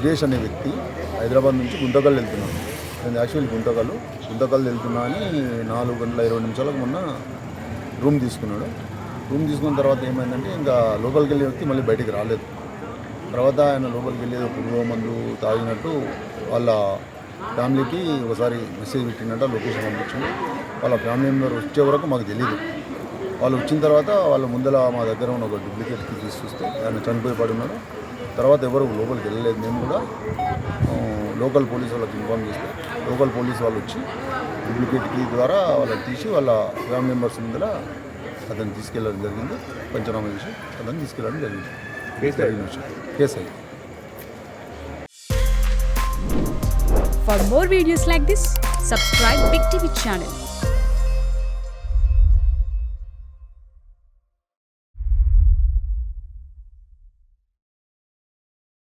సురేష్ అనే వ్యక్తి హైదరాబాద్ నుంచి గుంతకల్ వెళ్తున్నాను. నేను యాక్చువల్లీ గుంతకల్ వెళ్తున్నా అని 4:20 మొన్న రూమ్ తీసుకున్నాడు. రూమ్ తీసుకున్న తర్వాత ఏమైందంటే ఇంకా లోపలికి వెళ్ళే వ్యక్తి మళ్ళీ బయటికి రాలేదు. తర్వాత ఆయన లోపలికి వెళ్ళేది పురుగు మందు తాగినట్టు వాళ్ళ ఫ్యామిలీకి ఒకసారి మెసేజ్ పెట్టినట్టు లొకేషన్ పంపించింది. వాళ్ళ ఫ్యామిలీ మెంబర్ వచ్చే వరకు మాకు తెలియదు. వాళ్ళు వచ్చిన తర్వాత వాళ్ళ ముందర మా దగ్గర ఉన్న ఒక డూప్లికేట్ కీ తీసి చూస్తే ఆయన చనిపోయి పడి ఉన్నాడు. తర్వాత ఎవరు లోపలికి వెళ్ళలేదు. మేము కూడా లోకల్ పోలీస్ వాళ్ళకి ఇన్ఫార్మ్ చేస్తే లోకల్ పోలీస్ వాళ్ళు వచ్చి డూప్లికేట్ కీ ద్వారా వాళ్ళని తీసి వాళ్ళ ఫ్యామిలీ మెంబర్స్ ముందర అతను తీసుకెళ్ళడం జరిగింది. పంచనామా చేసి అతను తీసుకెళ్ళడం జరిగింది. కేసు అయ్యి. For more videos like this, subscribe Big TV channel.